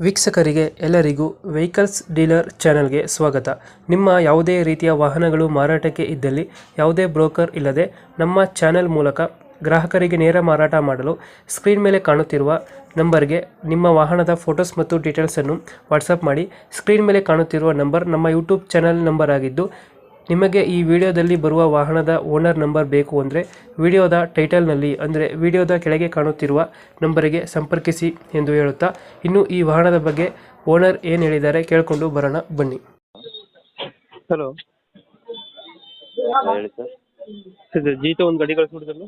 ವೀಕ್ಷಕರಿಗೆ ಎಲ್ಲರಿಗೂ vehicles dealer ಚಾನೆಲ್ಗೆ ಸ್ವಾಗತ. ನಿಮ್ಮ ಯಾವುದೇ ರೀತಿಯ ವಾಹನಗಳು ಮಾರಾಟಕ್ಕೆ ಇದ್ದಲ್ಲಿ ಯಾವುದೇ ಬ್ರೋಕರ್ ಇಲ್ಲದೆ ನಮ್ಮ ಚಾನೆಲ್ ಮೂಲಕ ಗ್ರಾಹಕರಿಗೆ ನೇರ ಮಾರಾಟ ಮಾಡಲು ಸ್ಕ್ರೀನ್ ಮೇಲೆ ಕಾಣುತ್ತಿರುವ ನಂಬರ್ಗೆ ನಿಮ್ಮ ವಾಹನದ ಫೋಟೋಸ್ ಮತ್ತು ಡೀಟೇಲ್ಸನ್ನು ವಾಟ್ಸಪ್ ಮಾಡಿ. ಸ್ಕ್ರೀನ್ ಮೇಲೆ ಕಾಣುತ್ತಿರುವ ನಂಬರ್ ನಮ್ಮ ಯೂಟ್ಯೂಬ್ ಚಾನೆಲ್ ನಂಬರ್ ಆಗಿದ್ದು, ನಿಮಗೆ ಈ ವಿಡಿಯೋದಲ್ಲಿ ಬರುವ ವಾಹನದ ಓನರ್ ನಂಬರ್ ಬೇಕು ಅಂದರೆ ವಿಡಿಯೋದ ಟೈಟಲ್ನಲ್ಲಿ ಅಂದರೆ ವಿಡಿಯೋದ ಕೆಳಗೆ ಕಾಣುತ್ತಿರುವ ನಂಬರಿಗೆ ಸಂಪರ್ಕಿಸಿ ಎಂದು ಹೇಳುತ್ತಾ, ಇನ್ನು ಈ ವಾಹನದ ಬಗ್ಗೆ ಓನರ್ ಏನು ಹೇಳಿದ್ದಾರೆ ಕೇಳಿಕೊಂಡು ಬರೋಣ ಬನ್ನಿ. ಹಲೋ ಹೇಳಿ ಸರ್. ಸರ್, ಜೀತ ಒಂದು ಗಾಡಿ ಕಳಿಸ್ಬಿಡ್ತಲ್ಲ,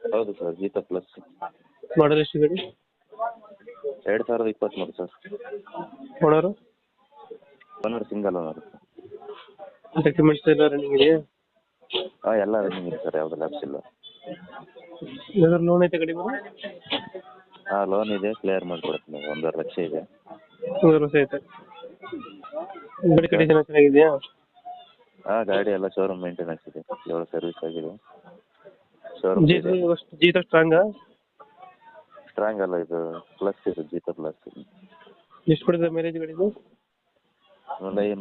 ಹೌದು ಸರ್, ಜೀತ ಪ್ಲಸ್ ಮಾಡಲ್ ಎಷ್ಟು ಗಾಡಿ? 2023 sir. Owner owner single owner. Documents ಎಲ್ಲ ರನ್ನಿಂಗ್ ಇದೆಯಾ? ಹಾಂ, ಎಲ್ಲ ರನ್ನಿಂಗ್ ಇದೆ ಸರ್, ಯಾವುದೂ ಲ್ಯಾಪ್ಸ್ ಇಲ್ಲ. ಯಾವ್ದಾದ್ರು ಲೋನ್ ಐತೆ ಗಾಡಿ ಮೇಲೆ? ಹಾಂ, ಲೋನ್ ಇದೆ, ಕ್ಲಿಯರ್ ಮಾಡಿಕೊಡ್ತೀನಿ. 1.5 ಲಕ್ಷ ಇದೆ. 1 ವರ್ಷ ಐತೆ. ಗಾಡಿ ಕಂಡೀಷನ್ ಚೆನ್ನಾಗಿದೆಯಾ? ಹಾಂ, ಗಾಡಿ ಎಲ್ಲ ಶೋರೂಮ್ ಮೇಂಟೆನೆನ್ಸ್ ಇದೆ, 7 ಸರ್ವಿಸ್ ಆಗಿದೆ. ಶೋರೂಮ್ ಜೀತ ಸ್ಟ್ರಾಂಗಾ? ಸ್ಟ್ರಾಂಗ್ ಅಲ್ಲ, ಇದು ಪ್ಲಸ್ ಇದೆ, ಜೀತ ಪ್ಲಸ್. ಎಷ್ಟು ಕೊಡಿದೆ ಮೈಲೇಜ್ ಗಾಡಿದು?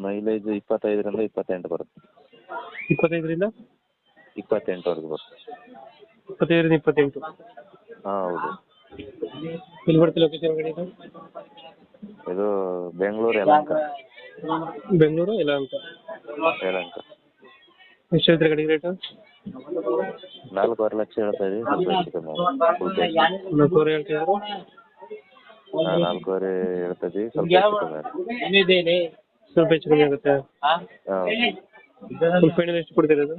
ಮೈಲೇಜ್ 25ರಿಂದ 28 ಬರುತ್ತೆ. 25ರಿಂದ 28ವರೆಗೂ ಬರುತ್ತೆ. 25ರಿಂದ 28. ಹಾಂ, ಹೌದು. ಎಲ್ಲಿ ಬರುತ್ತೆ ಲೊಕೇಶನ್ ಗಾಡಿ ಇದು? ಇದು ಬೆಂಗಳೂರು ಯಲಹಂಕ. ಬೆಂಗಳೂರು ಯಲಹಂಕ. ಯಲಹಂಕ. ಎಷ್ಟು ಹೇಳ್ತೀರಾ ಗಾಡಿ ರೇಟು? 4.5 ಲಕ್ಷ ಹೇಳ್ತಾ ಇದೀವಿ, ಸ್ವಲ್ಪ ಹೆಚ್ಚು ಕಮ್ಮಿ ಫುಲ್ ಕ್ಯಾಶ್. 4.5 ಹೇಳ್ತಿದ್ರು? ಹಾಂ, 4.5 ಹೇಳ್ತಾ ಇದೀವಿ, ಸ್ವಲ್ಪ ಹೆಚ್ಚು ಕಮ್ಮಿ. ಸ್ವಲ್ಪ ಹೆಚ್ಚು ಕಮ್ಮಿ ಆಗುತ್ತೆ. ಹಾಂ, ಫುಲ್ ಫೈನಲ್ ಎಷ್ಟು ಕೊಡ್ತೀರಾ ಅದು?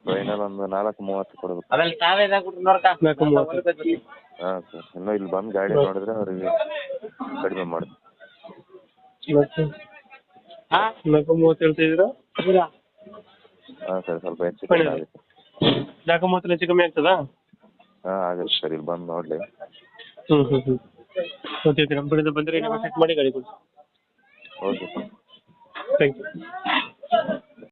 ಫೈನಲ್ ಒಂದು 4.30 ಕೊಡಬೇಕು. 4.30. ಹಾಂ ಸರ್, ಇನ್ನೂ ಇಲ್ಲಿ ಬಂದು ಗಾಡಿ ನೋಡಿದ್ರೆ ಅವರಿಗೆ ಕಡಿಮೆ ಮಾಡ್ತೀವಿ. 4.30 ಹೇಳ್ತಿದ್ದೀರಾ? ಹಾಂ ಸರ್, ಸ್ವಲ್ಪ ಹೆಚ್ಚು ಕಮ್ಮಿ ಆಗುತ್ತೆ. 4.30 ಹೆಚ್ಚು ಕಮ್ಮಿ ಆಗ್ತದಾ? ಹಾಂ, ಆಗುತ್ತೆ ಸರ್, ಇಲ್ಲಿ ಬಂದು ನೋಡಲಿ. ಓಕೆ, ನಮ್ಮ ಕಡೆಯಿಂದ ಬಂದರೆ ನೆಗೋಷಿಯೇಟ್ ಮಾಡಿ ಗಾಡಿ ಕೊಡಿ. Okay sir, thank you.